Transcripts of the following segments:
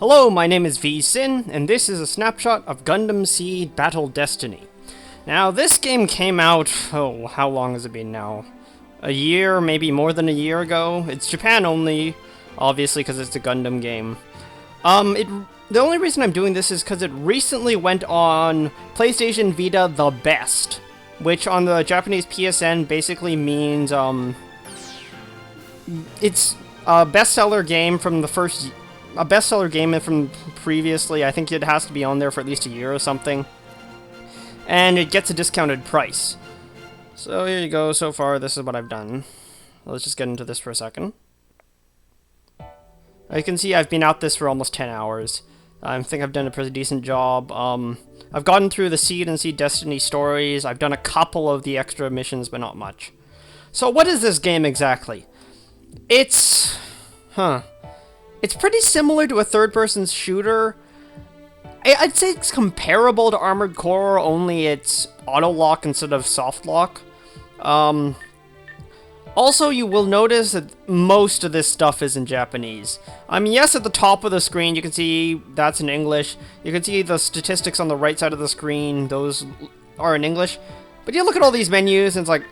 Hello, my name is V-Sin, and this is a snapshot of Gundam Battle Destiny. Now, this game came out, how long has it been now? A year, maybe more than a year ago? It's Japan only, obviously, because it's a Gundam game. The only reason I'm doing this is because it recently went on PlayStation Vita The Best, which on the Japanese PSN basically means, it's a bestseller game from a bestseller game from previously. I think it has to be on there for at least a year or something. And it gets a discounted price. So here you go. So far, this is what I've done. Let's just get into this for a second. You can see I've been out this for almost 10 hours. I think I've done a pretty decent job. I've gotten through the Seed and Seed Destiny stories. I've done a couple of the extra missions, but not much. So what is this game exactly? It's pretty similar to a third-person shooter. I'd say it's comparable to Armored Core, only it's auto-lock instead of soft-lock. Also, you will notice that most of this stuff is in Japanese. Yes, at the top of the screen, you can see that's in English. You can see the statistics on the right side of the screen. Those are in English. But you look at all these menus, and it's like,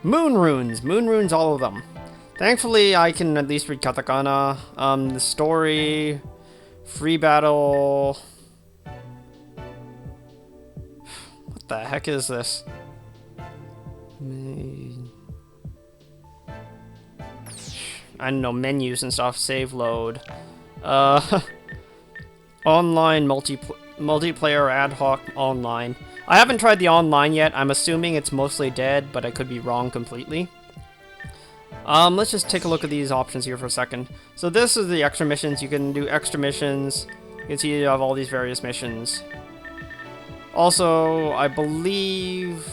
moon runes, all of them. Thankfully, I can at least read katakana. The story, free battle. What the heck is this? I don't know, menus and stuff. Save load. Online multiplayer ad hoc online. I haven't tried the online yet. I'm assuming it's mostly dead, but I could be wrong completely. Let's just take a look at these options here for a second. So this is the extra missions. You can do extra missions. You can see you have all these various missions. Also, I believe...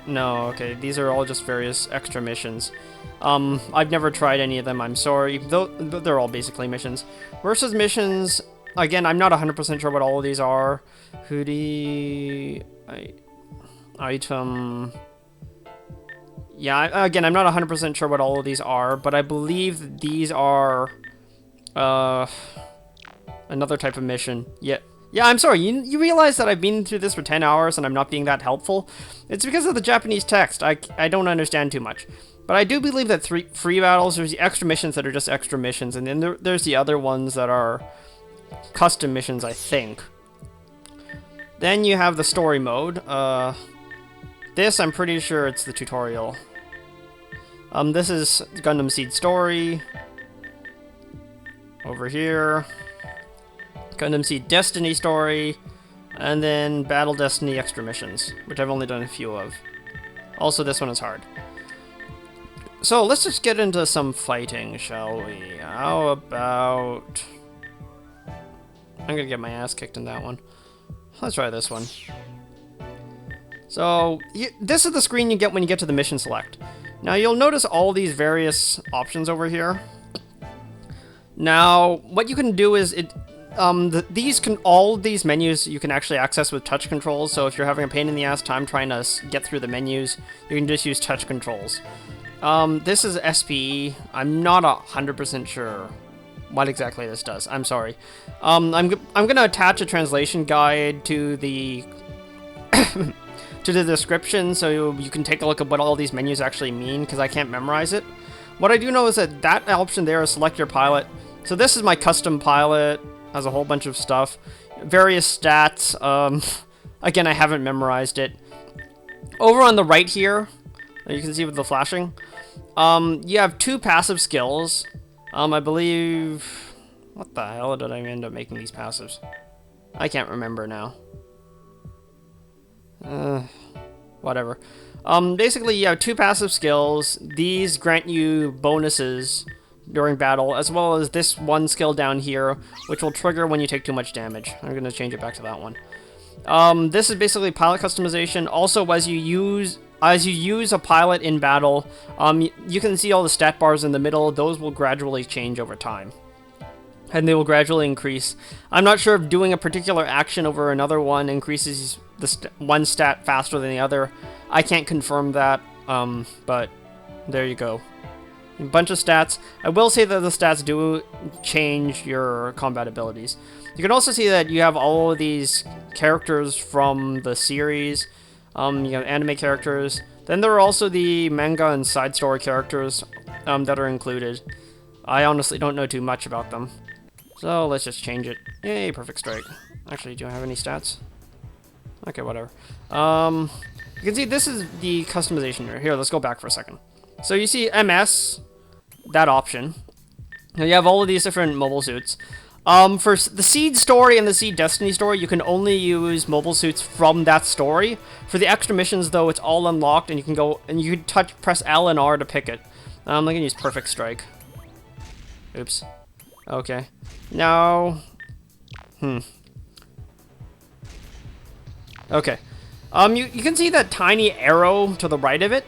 No, okay, these are all just various extra missions. I've never tried any of them, I'm sorry. They're all basically missions. Versus missions, again, I'm not 100% sure what all of these are. Hoodie... Item... Yeah, again, I'm not 100% sure what all of these are, but I believe these are, another type of mission. Yeah, I'm sorry, you realize that I've been through this for 10 hours and I'm not being that helpful? It's because of the Japanese text. I don't understand too much. But I do believe that free battles, there's the extra missions that are just extra missions, and then there's the other ones that are custom missions, I think. Then you have the story mode. This, I'm pretty sure it's the tutorial. This is Gundam Seed Story. Over here. Gundam Seed Destiny Story. And then Battle Destiny Extra Missions, which I've only done a few of. Also, this one is hard. So, let's just get into some fighting, shall we? How about... I'm gonna get my ass kicked in that one. Let's try this one. So, this is the screen you get when you get to the mission select. Now, you'll notice all these various options over here. Now, what you can do is, all these menus you can actually access with touch controls, so if you're having a pain in the ass time trying to get through the menus, you can just use touch controls. This is SPE. I'm not 100% sure what exactly this does. I'm sorry. I'm gonna attach a translation guide to the... to the description, so you can take a look at what all these menus actually mean, because I can't memorize it. What I do know is that that option there is select your pilot. So this is my custom pilot, has a whole bunch of stuff, various stats. Again, I haven't memorized it. Over on the right here, you can see with the flashing, you have two passive skills. I believe... What the hell did I end up making these passives? I can't remember now. Whatever. Basically, you have two passive skills. These grant you bonuses during battle, as well as this one skill down here, which will trigger when you take too much damage. I'm going to change it back to that one. This is basically pilot customization. Also, as you use a pilot in battle, you can see all the stat bars in the middle. Those will gradually change over time. And they will gradually increase. I'm not sure if doing a particular action over another one increases the one stat faster than the other. I can't confirm that, but there you go. A bunch of stats. I will say that the stats do change your combat abilities. You can also see that you have all of these characters from the series. You have anime characters. Then there are also the manga and side story characters that are included. I honestly don't know too much about them. So let's just change it. Yay, perfect strike. Actually, do I have any stats? Okay, whatever. You can see this is the customization here. Here, let's go back for a second. So you see MS, that option. Now you have all of these different mobile suits. For the Seed story and the Seed Destiny story, you can only use mobile suits from that story. For the extra missions, though, it's all unlocked, and you can go and you can press L and R to pick it. I'm gonna use Perfect Strike. Oops. Okay. Now, okay. You can see that tiny arrow to the right of it.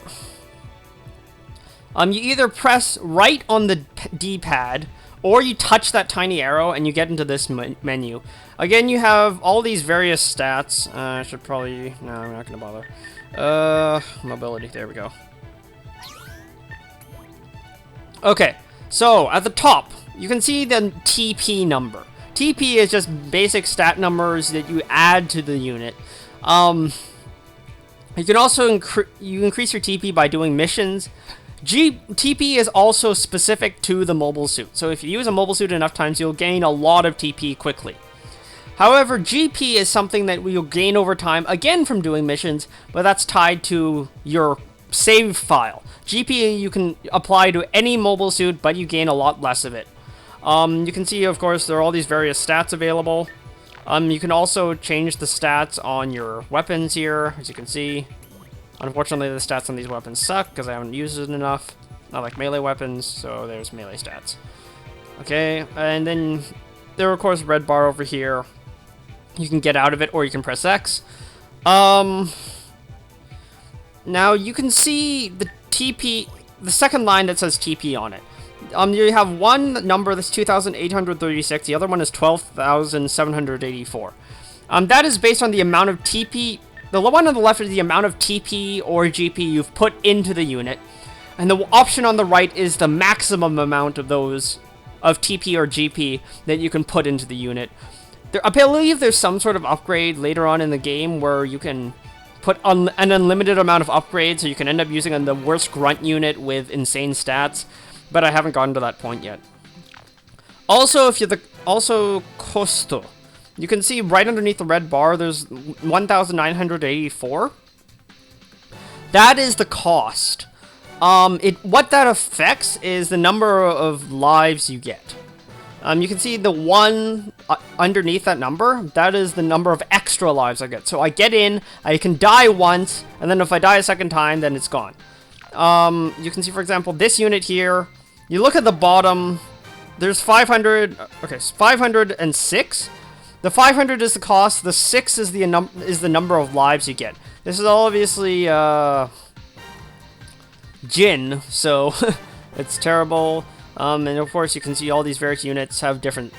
You either press right on the D-pad, or you touch that tiny arrow and you get into this menu. Again, you have all these various stats. I should probably... No, I'm not going to bother. Mobility. There we go. Okay, so at the top, you can see the TP number. TP is just basic stat numbers that you add to the unit. You can also increase your TP by doing missions. TP is also specific to the mobile suit. So if you use a mobile suit enough times, you'll gain a lot of TP quickly. However, GP is something that you'll gain over time, again from doing missions, but that's tied to your save file. GP you can apply to any mobile suit, but you gain a lot less of it. You can see, of course, there are all these various stats available. You can also change the stats on your weapons here, as you can see. Unfortunately, the stats on these weapons suck, because I haven't used it enough. Not like melee weapons, so there's melee stats. Okay, and then there are, of course, red bar over here. You can get out of it, or you can press X. Now, you can see the TP, the second line that says TP on it. You have one number that's 2,836, the other one is 12,784. That is based on the amount of TP. The one on the left is the amount of TP or GP you've put into the unit, and the option on the right is the maximum amount of those, of TP or GP that you can put into the unit. I believe there's some sort of upgrade later on in the game where you can put an unlimited amount of upgrades, so you can end up using the worst grunt unit with insane stats, but I haven't gotten to that point yet. Also, costo. You can see right underneath the red bar, there's 1,984. That is the cost. What that affects is the number of lives you get. You can see the one underneath that number, that is the number of extra lives I get. So I get in, I can die once, and then if I die a second time, then it's gone. You can see, for example, this unit here, you look at the bottom, there's 500, okay, 506. The 500 is the cost, the 6 is the number of lives you get. This is obviously, Jin, so it's terrible. And of course you can see all these various units have different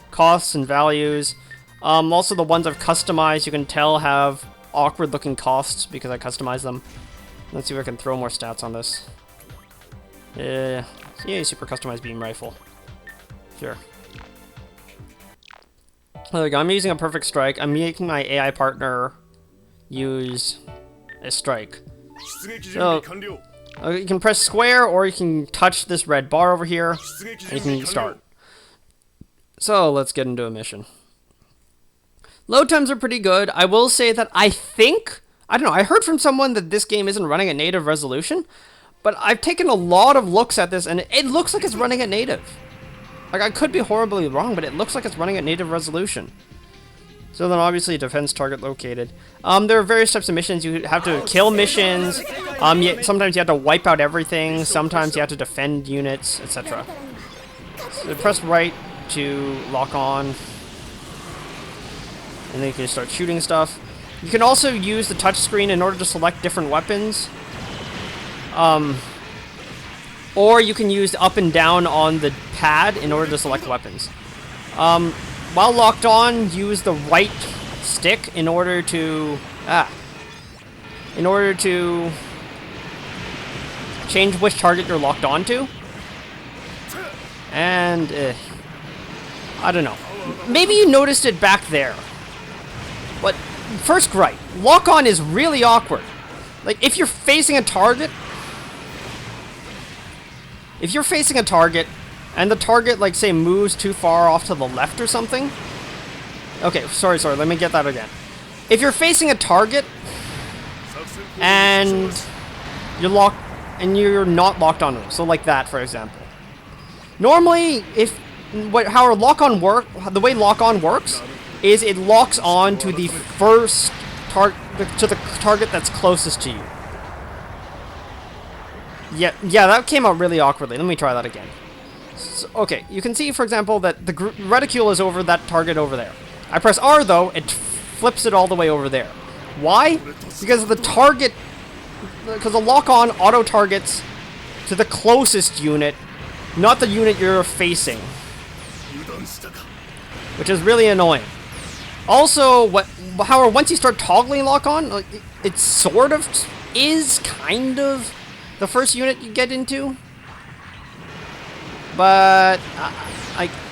costs and values. Also the ones I've customized, you can tell have awkward looking costs because I customized them. Let's see if I can throw more stats on this. Yeah, super customized beam rifle. Sure. There we go, I'm using a perfect strike. I'm making my AI partner use a strike. So, you can press square, or you can touch this red bar over here, and you can start. So, let's get into a mission. Load times are pretty good. I will say that I don't know, I heard from someone that this game isn't running at native resolution, but I've taken a lot of looks at this, and it looks like it's running at native. Like, I could be horribly wrong, but it looks like it's running at native resolution. So then obviously defense target located. There are various types of missions. You have to kill missions. Sometimes you have to wipe out everything. Sometimes you have to defend units, etc. So press right to lock on. And then you can start shooting stuff. You can also use the touchscreen in order to select different weapons. Or you can use up and down on the pad in order to select weapons. While locked on, use the right stick in order to change which target you're locked onto. And, I don't know. Maybe you noticed it back there. But, first gripe, lock-on is really awkward. Like, if you're facing a target, and the target, like, say, moves too far off to the left or something. Okay, sorry, let me get that again. If you're facing a target, and you're not locked on them, so like that, for example. Normally, how the way lock-on works is it locks on to the first to the target that's closest to you. Yeah, that came out really awkwardly. Let me try that again. So, okay, you can see, for example, that the reticule is over that target over there. I press R, though, it flips it all the way over there. Why? Because the lock-on auto-targets to the closest unit, not the unit you're facing. Which is really annoying. Also, however, once you start toggling lock-on, it sort of is kind of the first unit you get into. But,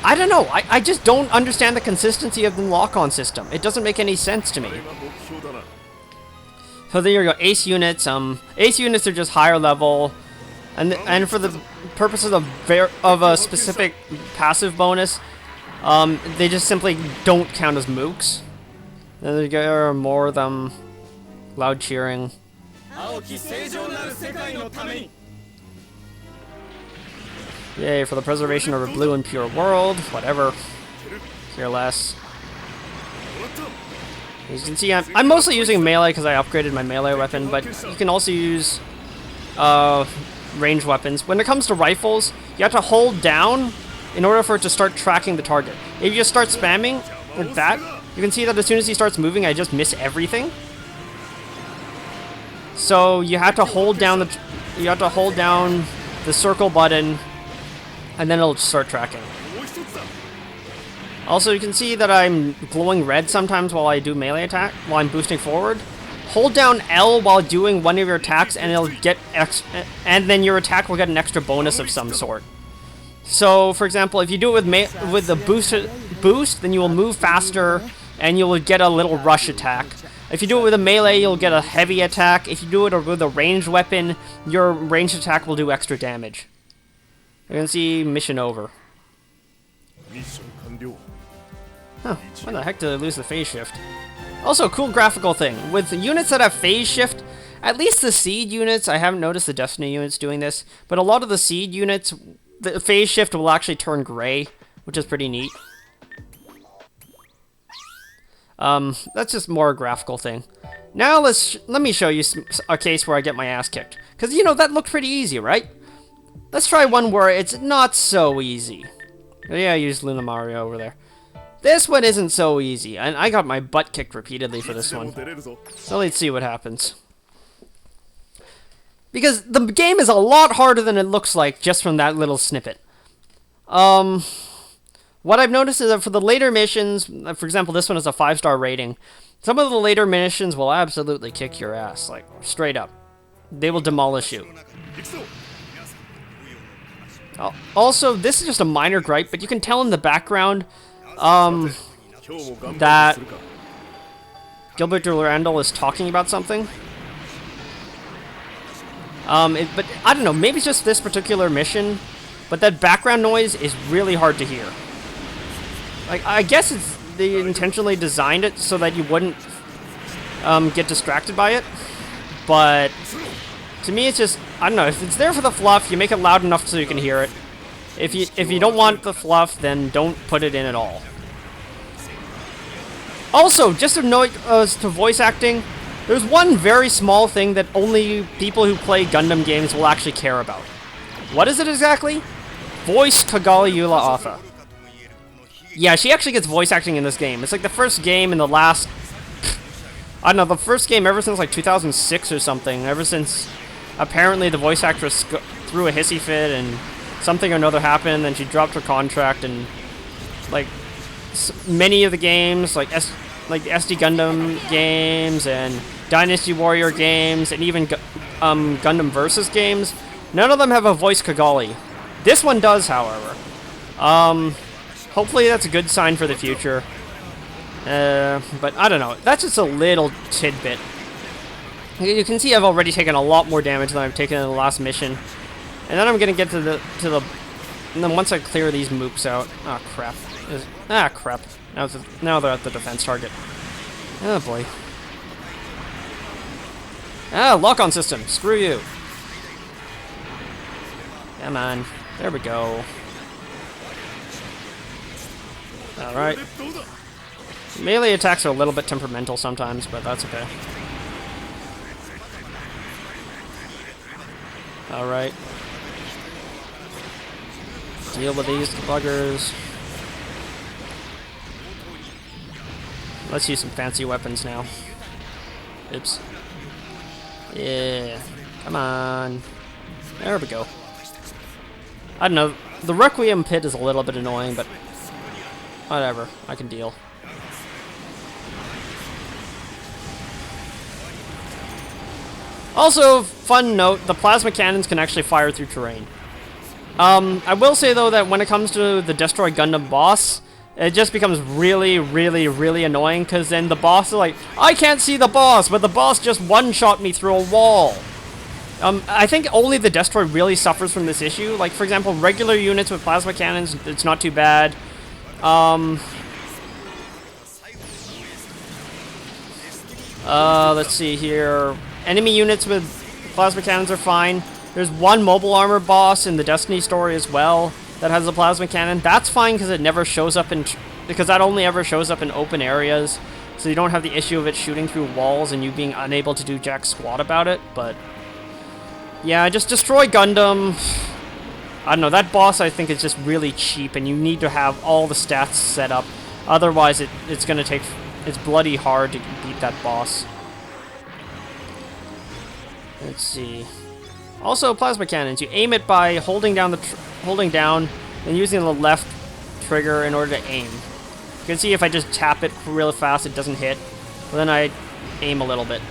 I don't know. I just don't understand the consistency of the lock-on system. It doesn't make any sense to me. So there you go, ace units. Ace units are just higher level, and for the purposes of a specific passive bonus, they just simply don't count as mooks. Then there are more of them. Loud cheering. Yay, for the preservation of a blue and pure world. Whatever. Care less. As you can see, I'm mostly using melee because I upgraded my melee weapon, but you can also use ranged weapons. When it comes to rifles, you have to hold down in order for it to start tracking the target. If you just start spamming like that, you can see that as soon as he starts moving, I just miss everything. So you have to hold down the circle button, and then it'll start tracking. Also, you can see that I'm glowing red sometimes while I do melee attack, while I'm boosting forward. Hold down L while doing one of your attacks, and it'll get and then your attack will get an extra bonus of some sort. So, for example, if you do it with the boost, then you will move faster, and you will get a little rush attack. If you do it with a melee, you'll get a heavy attack. If you do it with a ranged weapon, your ranged attack will do extra damage. You can see mission over. Huh, why the heck did I lose the phase shift? Also, cool graphical thing. With units that have phase shift, at least the seed units, I haven't noticed the Destiny units doing this, but a lot of the seed units, the phase shift will actually turn gray, which is pretty neat. That's just more a graphical thing. Now let me show you a case where I get my ass kicked. Because, you know, that looked pretty easy, right? Let's try one where it's not so easy. Yeah, I used Luna Mario over there. This one isn't so easy, and I got my butt kicked repeatedly for this one. So let's see what happens. Because the game is a lot harder than it looks like just from that little snippet. What I've noticed is that for the later missions, for example, this one is a 5-star rating, some of the later missions will absolutely kick your ass, like, straight up. They will demolish you. Also, this is just a minor gripe, but you can tell in the background that Gilbert Durandal is talking about something. But I don't know, maybe it's just this particular mission, but that background noise is really hard to hear. Like, I guess they intentionally designed it so that you wouldn't get distracted by it, but to me it's just, I don't know, if it's there for the fluff, you make it loud enough so you can hear it. If you don't want the fluff, then don't put it in at all. Also, just to note to voice acting, there's one very small thing that only people who play Gundam games will actually care about. What is it exactly? Voice Kigali Yula Atha. Yeah, she actually gets voice acting in this game. It's like the first game in the last, I don't know, the first game ever since like 2006 or something. Ever since apparently the voice actress threw a hissy fit and something or another happened, and she dropped her contract, and like many of the games, like the SD Gundam games and Dynasty Warrior games and even Gundam Versus games, none of them have a voice Kigali. This one does, however. Hopefully that's a good sign for the future. But I don't know. That's just a little tidbit. You can see I've already taken a lot more damage than I've taken in the last mission. And then I'm gonna get to the and then once I clear these mooks out. Oh crap. Crap. Now they're at the defense target. Oh boy. Lock-on system. Screw you. Come on. There we go. Alright. Melee attacks are a little bit temperamental sometimes, but that's okay. Alright. Deal with these buggers. Let's use some fancy weapons now. Oops. Yeah. Come on. There we go. I don't know. The Requiem pit is a little bit annoying, but whatever. I can deal. Also, fun note, the plasma cannons can actually fire through terrain. I will say, though, that when it comes to the Destroy Gundam boss, it just becomes really, really, really annoying, because then the boss is like, I can't see the boss, but the boss just one-shot me through a wall. I think only the Destroy really suffers from this issue. Like, for example, regular units with plasma cannons, it's not too bad. Let's see here. Enemy units with plasma cannons are fine. There's one mobile armor boss in the Destiny story as well that has a plasma cannon. That's fine because it never shows up because that only ever shows up in open areas. So you don't have the issue of it shooting through walls and you being unable to do jack squat about it. But yeah, just Destroy Gundam. I don't know, that boss I think is just really cheap and you need to have all the stats set up. Otherwise it's going to take... It's bloody hard to beat that boss. Let's see. Also, plasma cannons. You aim it by holding down and using the left trigger in order to aim. You can see if I just tap it really fast, it doesn't hit. But then I aim a little bit.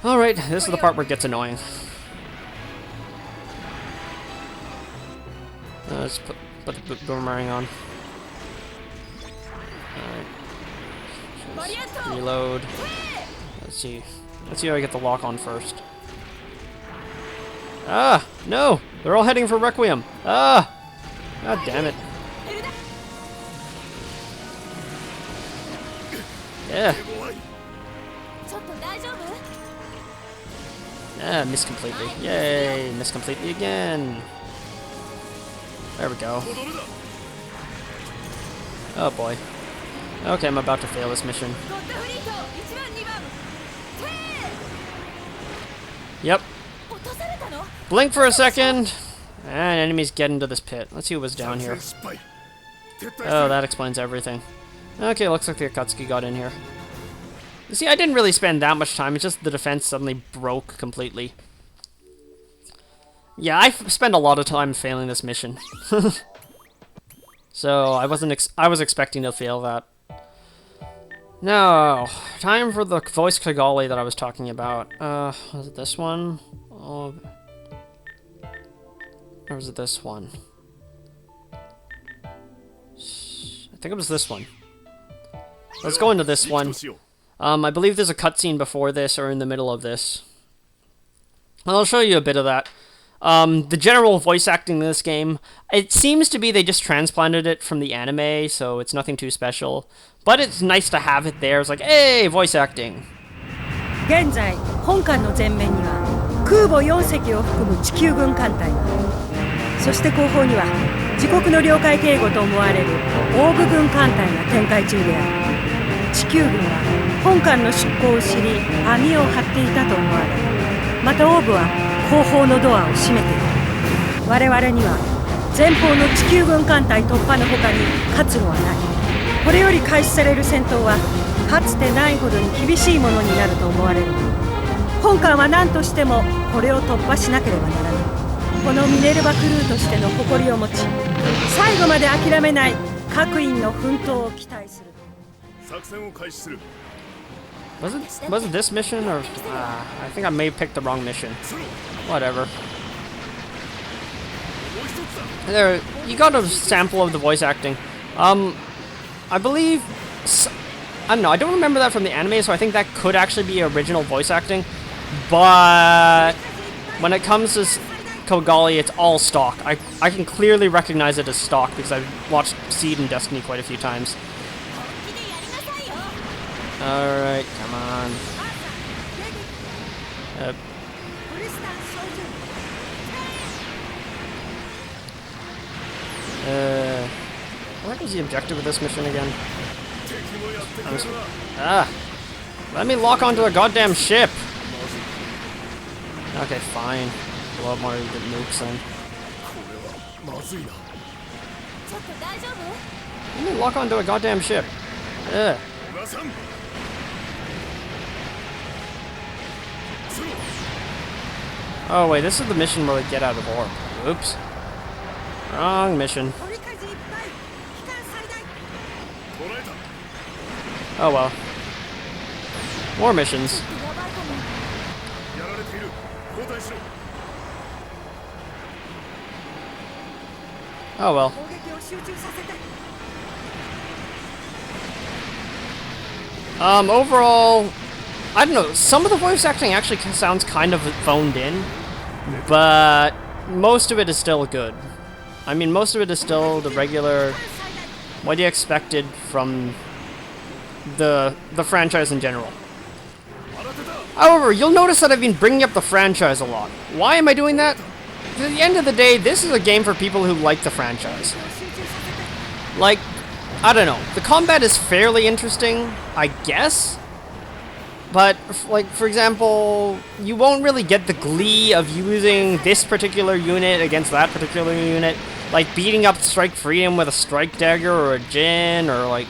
Alright, this is the part where it gets annoying. Let's put the boomerang on. Alright. Reload. Let's see how I get the lock on first. Ah! No! They're all heading for Requiem! Ah! God damn it. Yeah. Ah, missed completely. Yay! Missed completely again! There we go. Oh boy. Okay, I'm about to fail this mission. Yep. Blink for a second, and enemies get into this pit. Let's see what was down here. Oh, that explains everything. Okay, looks like the Akatsuki got in here. You see, I didn't really spend that much time. It's just the defense suddenly broke completely. Yeah, I spent a lot of time failing this mission. So I was expecting to fail that. Now, time for the voice Kigali that I was talking about. Was it this one? Oh, or was it this one? I think it was this one. Let's go into this one. I believe there's a cutscene before this or in the middle of this. And I'll show you a bit of that. The general voice acting in this game, it seems to be they just transplanted it from the anime, so it's nothing too special. But it's nice to have it there. It's like, hey, voice acting. 現在、本艦の前面には空母4隻を含む地球軍艦隊が、そして後方には自国の領海警護と思われる大部軍艦隊が展開中である。地球軍は本艦の出港を知り網を張っていたと思われる。また大部は後方のドアを閉めている。我々には前方の地球軍艦隊突破の他に活路はない。これより開始される戦闘はかつてないほどに厳しいものになると思われる。本艦は何としてもこれを突破しなければならない。このミネルヴァクルーとしての誇りを持ち、最後まで諦めない各員の奮闘を期待する。作戦を開始する。Was it this mission or I think I may have picked the wrong mission. Whatever. There, you got a sample of the voice acting. I believe, I don't know, I don't remember that from the anime, so I think that could actually be original voice acting. But when it comes to Kogali, it's all stock. I can clearly recognize it as stock because I've watched Seed and Destiny quite a few times. Alright, come on. What was the objective of this mission again? Let me lock onto a goddamn ship! Okay, fine. Blow up more of the nukes then. Let me lock onto a goddamn ship. Ugh. Oh wait, this is the mission where we get out of orb. Oops. Wrong mission. Oh well. More missions. Oh well. Overall, I don't know, some of the voice acting actually sounds kind of phoned in, but most of it is still good. I mean, most of it is still the regular, what you expected from the franchise in general. However, you'll notice that I've been bringing up the franchise a lot. Why am I doing that? Because at the end of the day, this is a game for people who like the franchise. Like, I don't know, the combat is fairly interesting, I guess? But, like, for example, you won't really get the glee of using this particular unit against that particular unit. Like, beating up Strike Freedom with a Strike Dagger or a Jin, or, like,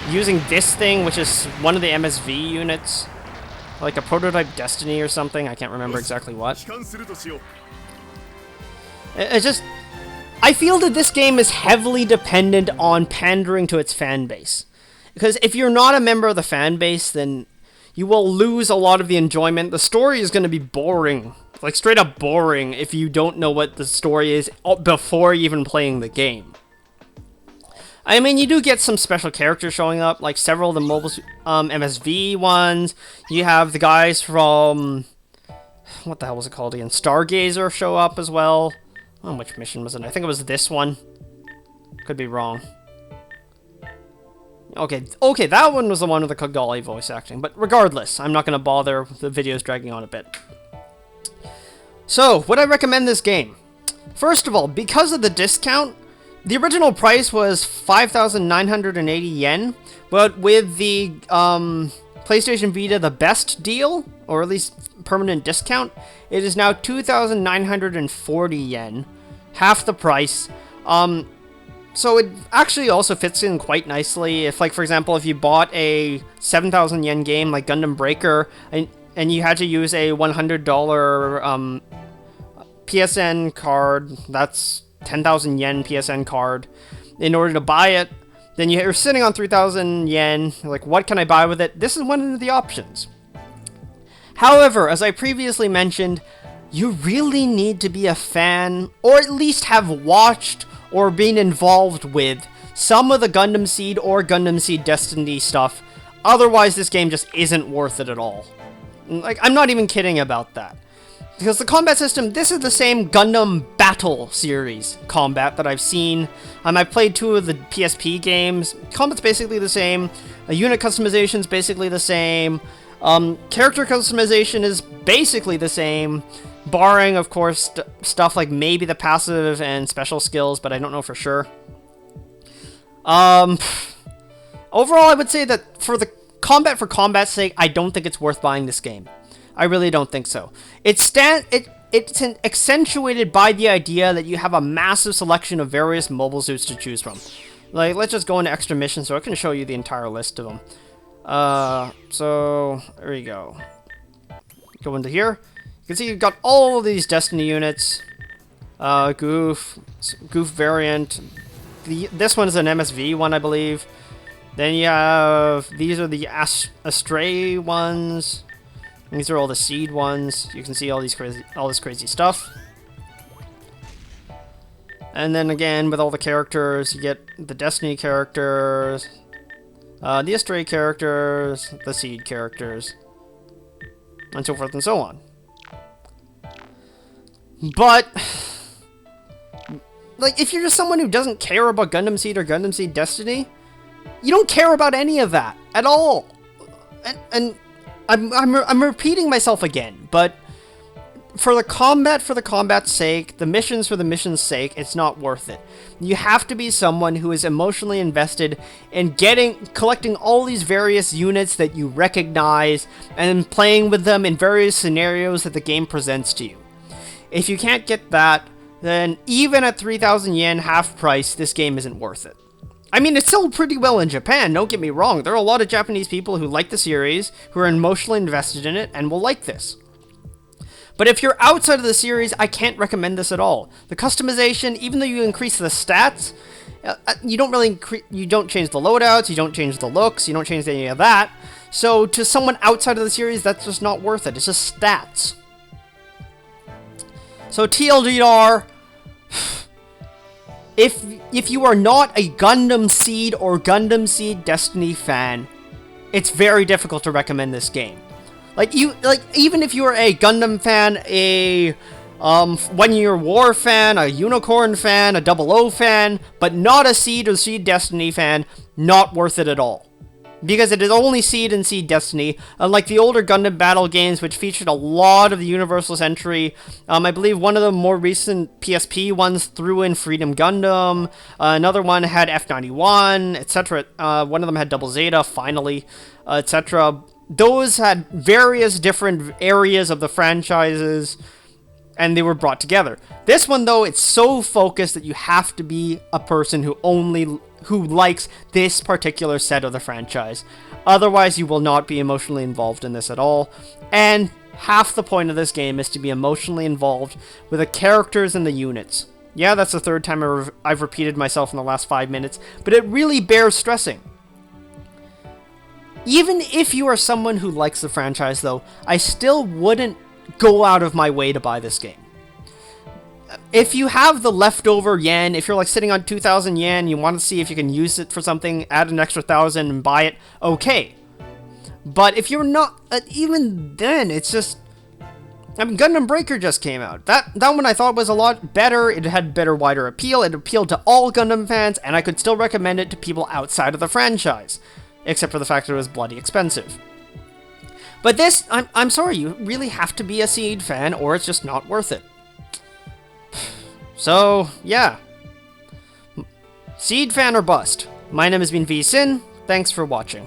using this thing, which is one of the MSV units. Like a Prototype Destiny or something, I can't remember exactly what. It's just, I feel that this game is heavily dependent on pandering to its fan base. Because if you're not a member of the fan base, then you will lose a lot of the enjoyment. The story is going to be boring. Like, straight up boring if you don't know what the story is before even playing the game. I mean, you do get some special characters showing up, like several of the mobile MSV ones. You have the guys from, what the hell was it called again? Stargazer show up as well. Oh, which mission was it? I think it was this one. Could be wrong. Okay, that one was the one with the Kogali voice acting. But regardless, I'm not going to bother. The video's dragging on a bit. So, would I recommend this game? First of all, because of the discount, the original price was 5,980 yen, but with the PlayStation Vita the best deal, or at least permanent discount, it is now 2,940 yen, half the price. So it actually also fits in quite nicely. If, like, for example, if you bought a 7,000 yen game like Gundam Breaker, and you had to use a $100 PSN card, that's 10,000 yen PSN card, in order to buy it, then you're sitting on 3,000 yen, like, what can I buy with it? This is one of the options. However, as I previously mentioned, you really need to be a fan, or at least have watched or been involved with some of the Gundam Seed or Gundam Seed Destiny stuff, otherwise this game just isn't worth it at all. Like, I'm not even kidding about that. Because the combat system, this is the same Gundam Battle series combat that I've seen. I've played 2 of the PSP games. Combat's basically the same. Unit customization's basically the same. Character customization is basically the same. Barring, of course, stuff like maybe the passive and special skills, but I don't know for sure. Overall, I would say that for the combat for combat's sake, I don't think it's worth buying this game. I really don't think so. It's accentuated by the idea that you have a massive selection of various mobile suits to choose from. Like, let's just go into extra missions so I can show you the entire list of them. So, there you go. Go into here. You can see you've got all of these Destiny units. Goof variant. This one is an MSV one, I believe. Then you have, these are the Astray ones. These are all the Seed ones. You can see all this crazy stuff. And then again, with all the characters, you get the Destiny characters, the Astray characters, the Seed characters, and so forth and so on. But, like, if you're just someone who doesn't care about Gundam Seed or Gundam Seed Destiny, you don't care about any of that at all. And I'm repeating myself again, but for the combat's sake, the missions for the mission's sake, it's not worth it. You have to be someone who is emotionally invested in collecting all these various units that you recognize and playing with them in various scenarios that the game presents to you. If you can't get that, then even at 3,000 yen half price, this game isn't worth it. I mean, it's sold pretty well in Japan, don't get me wrong. There are a lot of Japanese people who like the series, who are emotionally invested in it, and will like this. But if you're outside of the series, I can't recommend this at all. The customization, even though you increase the stats, you don't change the loadouts, you don't change the looks, you don't change any of that. So to someone outside of the series, that's just not worth it. It's just stats. So TLDR, if you are not a Gundam Seed or Gundam Seed Destiny fan, it's very difficult to recommend this game. Even if you are a Gundam fan, a One Year War fan, a Unicorn fan, a 00 fan, but not a Seed or Seed Destiny fan, not worth it at all. Because it is only Seed and Seed Destiny, unlike the older Gundam Battle games, which featured a lot of the Universal Entry. I believe one of the more recent PSP ones threw in Freedom Gundam, another one had F91, etc. One of them had Double Zeta, finally, etc. Those had various different areas of the franchises, and they were brought together. This one, though, it's so focused that you have to be a person who likes this particular set of the franchise. Otherwise, you will not be emotionally involved in this at all. And half the point of this game is to be emotionally involved with the characters and the units. Yeah, that's the third time I've repeated myself in the last 5 minutes, but it really bears stressing. Even if you are someone who likes the franchise, though, I still wouldn't go out of my way to buy this game. If you have the leftover yen, if you're like sitting on 2,000 yen, you want to see if you can use it for something, add an extra 1,000 and buy it, okay. But if you're not, even then, it's just, I mean, Gundam Breaker just came out. That one I thought was a lot better. It had better, wider appeal. It appealed to all Gundam fans, and I could still recommend it to people outside of the franchise. Except for the fact that it was bloody expensive. But this, I'm sorry, you really have to be a Seed fan, or it's just not worth it. So, yeah. Seed fan or bust. My name has been V Sin. Thanks for watching.